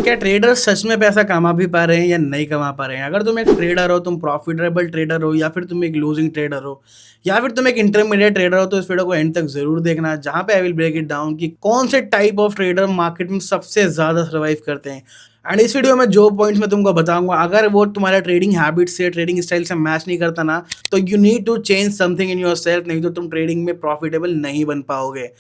क्या ट्रेडर्स सच में पैसा कमा भी पा रहे हैं या नहीं कमा पा रहे हैं? अगर तुम एक ट्रेडर हो, तुम प्रॉफिटेबल ट्रेडर हो या फिर तुम एक लूजिंग ट्रेडर हो या फिर तुम एक इंटरमीडिएट ट्रेडर हो, तो इस वीडियो को एंड तक जरूर देखना, जहां पे I will break it down कि कौन से टाइप ऑफ ट्रेडर मार्केट में सबसे ज्यादा सर्वाइव करते हैं। एंड इस वीडियो में जो पॉइंट्स मैं तुमको बताऊंगा, अगर वो तुम्हारा ट्रेडिंग हैबिट से, ट्रेडिंग स्टाइल से मैच नहीं करता ना, तो you need to change something in yourself, नहीं तो तुम ट्रेडिंग में प्रॉफिटेबल नहीं बन पाओगे।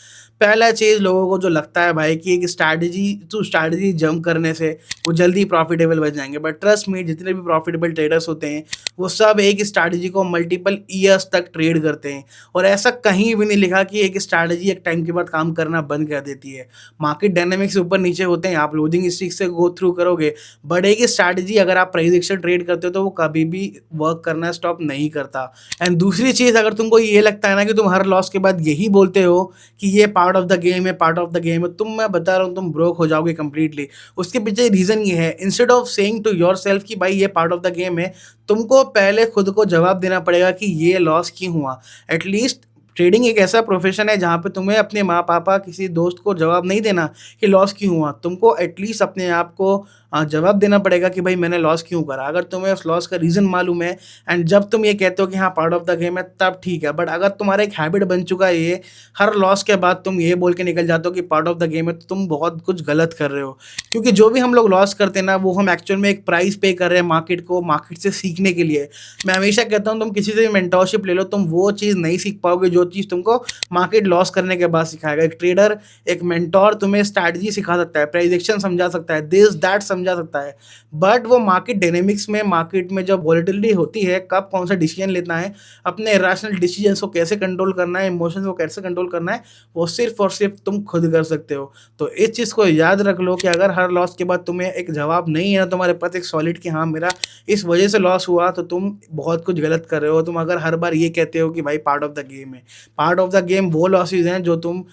पहला चीज, लोगों को जो लगता है भाई कि एक स्ट्रैटेजी जंप करने से वो जल्दी प्रॉफिटेबल बन जाएंगे, बट ट्रस्ट मी, जितने भी प्रॉफिटेबल ट्रेडर्स होते हैं वो सब एक स्ट्रैटेजी को मल्टीपल ईयर्स तक ट्रेड करते हैं। और ऐसा कहीं भी नहीं लिखा कि एक स्ट्रैटेजी एक टाइम के बाद काम करना बंद कर देती है। मार्केट डायनेमिक्स ऊपर नीचे होते हैं, आप लूजिंग स्ट्रीक से गो थ्रू करोगे, बट एक स्ट्रैटेजी अगर आप प्राइस एक्शन ट्रेड करते हो तो वो कभी भी वर्क करना स्टॉप नहीं करता। एंड दूसरी चीज, अगर तुमको ये लगता है ना कि तुम हर लॉस के बाद यही बोलते हो कि ये पार्ट ऑफ द गेम है, पार्ट ऑफ द गेम है, मैं बता रहा हूँ तुम ब्रोक हो जाओगे कंप्लीटली। उसके पीछे रीजन ये है, instead of saying to yourself कि भाई ये पार्ट ऑफ द गेम है, तुमको पहले खुद को जवाब देना पड़ेगा कि ये लॉस क्यों हुआ। एटलीस्ट ट्रेडिंग एक ऐसा प्रोफेशन है जहाँ पे तुम्हें अपने माँ पापा, किसी दोस्त को जवाब नहीं देना कि लॉस क्यों हुआ। तुमको एटलीस्ट अपने आप को जवाब देना पड़ेगा कि भाई मैंने लॉस क्यों करा। अगर तुम्हें उस लॉस का रीज़न मालूम है एंड जब तुम ये कहते हो कि हाँ पार्ट ऑफ द गेम है, तब ठीक है। बट अगर तुम्हारा एक हैबिट बन चुका है ये, हर लॉस के बाद तुम ये बोल के निकल जाते हो कि पार्ट ऑफ द गेम है, तो तुम बहुत कुछ गलत कर रहे हो। क्योंकि जो भी हम लोग लॉस करते हैं ना, वो हम एक्चुअल में एक प्राइस पे कर रहे हैं मार्केट को, मार्केट से सीखने के लिए। मैं हमेशा कहता हूँ तुम किसी से भी मेंटरशिप ले लो, तुम वो चीज़ नहीं सीख पाओगे जो चीज़ तुमको मार्केट लॉस करने के बाद सिखाएगा। एक ट्रेडर, एक मेंटोर तुम्हें स्ट्रैटेजी सिखा सकता है, प्राइस एक्शन समझा सकता है, दिस दैट समझा सकता है, बट वो मार्केट डायनेमिक्स में, मार्केट में जब वॉलेटिलिटी होती है, कब कौन सा डिसीजन लेना है, अपने इरेशनल डिसीजंस को कैसे कंट्रोल करना है, इमोशंस को कैसे कंट्रोल करना है, वो सिर्फ और सिर्फ तुम खुद कर सकते हो। तो इस चीज़ को याद रख लो कि अगर हर लॉस के बाद तुम्हें एक जवाब नहीं है ना तुम्हारे पास एक सॉलिड कि हाँ मेरा इस वजह से लॉस हुआ, तो तुम बहुत कुछ गलत कर रहे हो। तुम अगर हर बार ये कहते हो कि भाई पार्ट ऑफ द गेम है, पार्ट ऑफ द गेम वो लॉसेज हैं जो तुम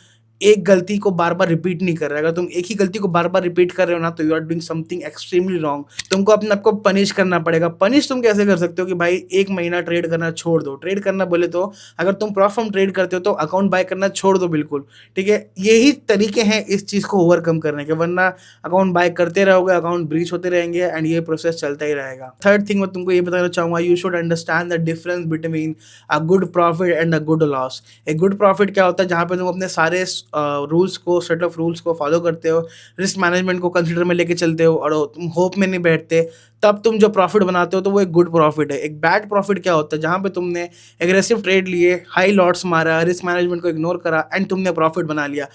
एक गलती को बार बार रिपीट नहीं कर रहे। अगर तुम एक ही गलती को बार बार रिपीट कर रहे हो ना, तो you are doing something extremely wrong. तुमको अपने आप को पनिश करना पड़ेगा। पनिश तुम कैसे कर सकते हो कि भाई एक महीना ट्रेड करना छोड़ दो। ट्रेड करना बोले तो अगर तुम प्रॉफिट ट्रेड करते हो तो अकाउंट बाय करना छोड़ दो बिल्कुल, ठीक है। यही तरीके हैं इस चीज़ को ओवरकम करने के, वरना अकाउंट बाय करते रहोगे, अकाउंट ब्रीच होते रहेंगे एंड ये प्रोसेस चलता ही रहेगा। थर्ड थिंग मैं तुमको ये बताना चाहूँगा, you should understand the difference between a good profit and a good loss. एक गुड प्रॉफिट क्या होता है, जहाँ पे तुम अपने सारे रूल्स को, सेट ऑफ रूल्स को फॉलो करते हो, रिस्क मैनेजमेंट को कंसिडर में लेके चलते हो और तुम होप में नहीं बैठते, तब तुम जो प्रॉफिट बनाते हो तो वो एक गुड प्रॉफिट है। एक बैड प्रॉफिट क्या होता है, जहाँ पे तुमने एग्रेसिव ट्रेड लिए, हाई लॉट्स मारा, रिस्क मैनेजमेंट को इग्नोर करा एंड तुमने प्रॉफिट बना लिया।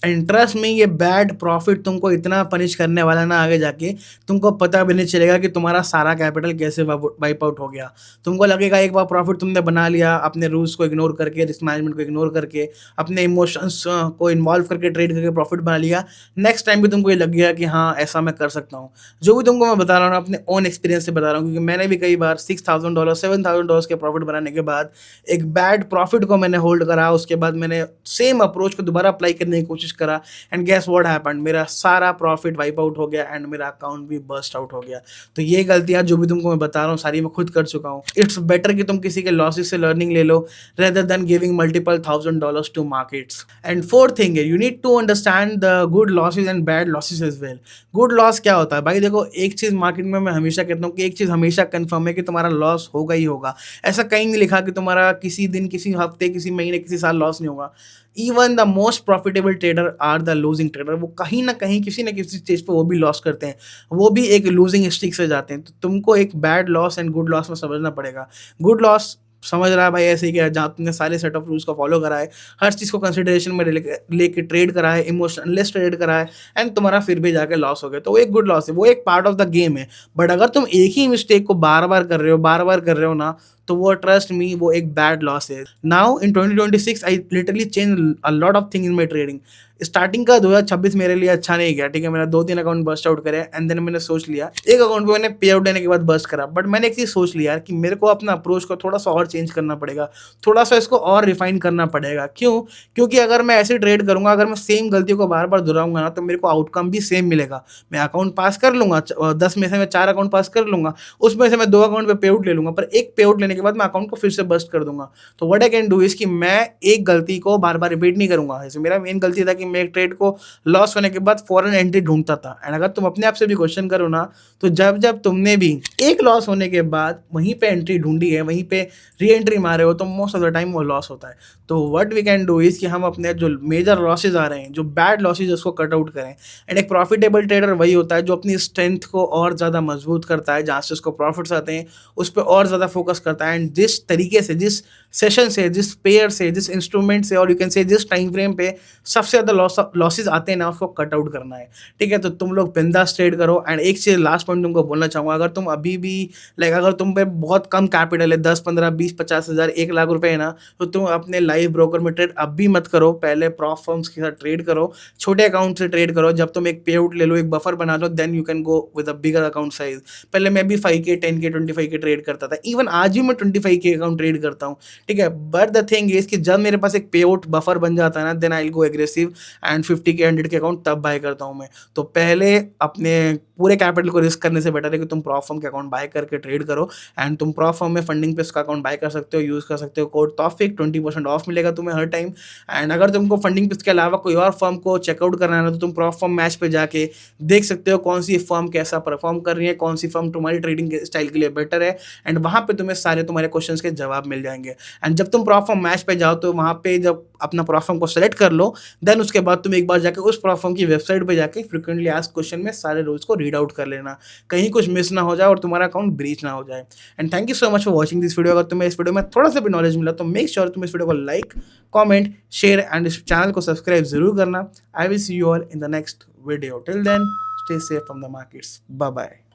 एंड ट्रस्ट में, ये बैड प्रॉफिट तुमको इतना पनिश करने वाला ना आगे जाके, तुमको पता भी नहीं चलेगा कि तुम्हारा सारा कैपिटल कैसे वाइप आउट हो गया। तुमको लगेगा एक बार प्रॉफिट तुमने बना लिया, अपने रूल्स को इग्नोर करके, रिस्क मैनेजमेंट को इग्नोर करके, अपने इमोशंस को इन्वॉल्व करके ट्रेड करके प्रॉफिट बना लिया, नेक्स्ट टाइम भी तुमको ये लग गया कि हाँ ऐसा मैं कर सकता हूँ। जो भी तुमको मैं बता रहा हूँ अपने ओन एक्सपीरियंस से बता रहा हूँ, क्योंकि मैंने भी कई बार $6,000 $7,000 के प्रॉफिट बनाने के बाद एक बैड प्रॉफिट को मैंने होल्ड करा। उसके बाद मैंने सेम अप्रोच को दोबारा अप्लाई करने की कोशिश करा एंड गेस व्हाट हैपेंड, मेरा सारा प्रॉफिट वाइप आउट हो गया एंड मेरा अकाउंट भी बस्ट आउट हो गया। तो ये गलतियां जो भी तुमको मैं बता रहा हूँ सारी मैं खुद कर चुका हूँ। इट्स बेटर कि तुम किसी के लॉसेस से लर्निंग ले लो rather than giving multiple $1,000 to markets. And fourth thing है, you need to understand the good losses and bad losses as well. Good loss क्या होता है भाई, देखो एक चीज़ मार्केट में मैं हमेशा कहता हूँ कि एक चीज़ हमेशा कन्फर्म है कि तुम्हारा लॉस होगा ही होगा। ऐसा कहीं नहीं लिखा कि तुम्हारा किसी दिन, किसी हफ्ते, किसी महीने, किसी साल लॉस नहीं होगा। Even the most profitable trader are the losing trader. वो कहीं ना कहीं किसी न किसी स्टेज पे वो भी लॉस करते हैं, वो भी एक लूजिंग स्ट्रीक से जाते हैं। तो तुमको एक bad loss and good loss में समझना पड़ेगा। गुड लॉस समझ रहा है भाई ऐसे ही क्या, जहाँ तुमने सारे सेट ऑफ रूल्स को फॉलो करा है, हर चीज़ को कंसिडरेशन में लेके ट्रेड करा है, इमोशनलेस ट्रेड करा है एंड तुम्हारा फिर भी जाके लॉस हो गया, तो वो एक गुड लॉस है, वो एक पार्ट ऑफ द गेम है। बट अगर तुम एक ही मिस्टेक को बार बार कर रहे हो ना, तो वो ट्रस्ट मी वो एक बैड लॉस है। Now in 2026 I literally change a lot of thing in my trading. Starting का 2026 मेरे लिए अच्छा नहीं गया, ठीक है। मेरा 2-3 अकाउंट बस्ट आउट करे एंड देन मैंने सोच लिया, एक अकाउंट पे मैंने पे आउट देने के बाद बस्ट करा, बट मैंने एक चीज़ सोच लिया यार कि मेरे को अपना अप्रोच को थोड़ा सा और चेंज करना पड़ेगा, थोड़ा सा इसको और रिफाइन करना पड़ेगा। क्यों? क्योंकि अगर मैं ऐसे ट्रेड करूंगा, अगर मैं सेम गलतियों को बार बार दोहराऊंगा ना, तो मेरे को आउटकम भी सेम मिलेगा। मैं अकाउंट पास कर लूंगा, 10 में से मैं 4 अकाउंट पास कर लूंगा, उसमें से मैं 2 अकाउंट पे पे आउट ले लूंगा, पर एक पे आउट लेने के बाद मैं अकाउंट को फिर से बस्ट कर दूंगा। तो what I can do is कि मैं एक गलती को बार बार रिपीट नहीं करूंगा। जैसे मेरा मेन गलती था कि मैं एक ट्रेड को लॉस होने के बाद फॉरन एंट्री ढूंढता था। एंड अगर तुम अपने आप से भी क्वेश्चन करो ना, तो जब जब तुमने भी एक लॉस होने के बाद वहीं पे एंट्री ढूंढी है, वहीं पे री एंट्री मारे हो, तो मोस्ट ऑफ द टाइम वो लॉस होता है। तो what we can do is कि हम अपने जो मेजर लॉसेज आ रहे हैं, जो बैड लॉसेज, उसको कट आउट करें। एंड एक प्रॉफिटेबल ट्रेडर वही होता है जो अपनी स्ट्रेंथ को और ज़्यादा मजबूत करता है, जहाँ से उसको प्रॉफिट्स आते हैं उस पर और ज़्यादा फोकस करता है। एंड जिस तरीके से, जिस सेशन से, जिस पेयर से, जिस इंस्ट्रूमेंट से, और यू कैन से जिस टाइम फ्रेम पे सबसे ज़्यादा लॉसेज आते हैं ना, उसको कट आउट करना है। ठीक है, तो तुम लोग बिंदास ट्रेड करो। एंड एक चीज़ लास्ट पॉइंट तुमको बोलना चाहूँगा, अगर तुम अभी भी अगर तुम पे बहुत कम कैपिटल है, 10, 15, 20, 50 हज़ार, 1 लाख रुपए है ना, तो तुम अपने लाइव ब्रोकर में ट्रेड अब भी मत करो। पहले प्रॉप फर्म्स के साथ ट्रेड करो, छोटे अकाउंट से ट्रेड करो। जब तुम एक पे आउट ले लो, एक बफर बना लो, then you can go with a bigger account size. पहले मैं भी 5K, 10K, 25K ट्रेड करता था। इवन आज भी मैं 25K अकाउंट ट्रेड करता हूँ। ठीक है, बट द थिंग इज कि जब मेरे पास एक पे आउट बफर बन जाता है ना, then I will go aggressive and 50K, 100K account तब बाय करता हूँ मैं। तो पहले अपने पूरे कैपिटल को रिस्क करने से बेटर है कि तुम प्रॉप फर्म के अकाउंट बाय करके ट्रेड करो। एंड तुम प्रॉप फर्म में फंडिंग पे उसका अकाउंट बाय कर सकते हो, यूज़ कर सकते हो। कोड टॉपिक 20% ऑफ मिलेगा तुम्हें हर टाइम। एंड अगर तुमको फंडिंग पे इसके अलावा कोई और फर्म को चेकआउट करना है ना, तो तुम प्रॉप फर्म मैच पे जाके देख सकते हो कौन सी फर्म कैसा परफॉर्म कर रही है, कौन सी फर्म तुम्हारी ट्रेडिंग स्टाइल के लिए बेटर है। एंड वहाँ पे तुम्हें सारे तुम्हारे क्वेश्चंस के जवाब मिल जाएंगे। एंड जब तुम प्रॉप फर्म मैच पे जाओ, तो वहाँ पे जब अपना प्रॉप फर्म को सेलेक्ट कर लो, देन उसके बाद तुम एक बार जाके उस प्रॉप फर्म की वेबसाइट पे जाके फ्रिक्वेंटली आस्क्ड क्वेश्चन में सारे रूल्स को रीड आउट कर लेना, कहीं कुछ मिस ना हो जाए और तुम्हारा अकाउंट ब्रीच ना हो जाए। And thank you so much for watching this video. अगर तुम्हें इस वीडियो में थोड़ा सा भी नॉलेज मिला, तो मेक श्योर तुम इस वीडियो को लाइक, कमेंट, शेयर एंड इस चैनल को सब्सक्राइब जरूर करना। I will see you all in the next video. Till then, stay safe from the markets. Bye bye.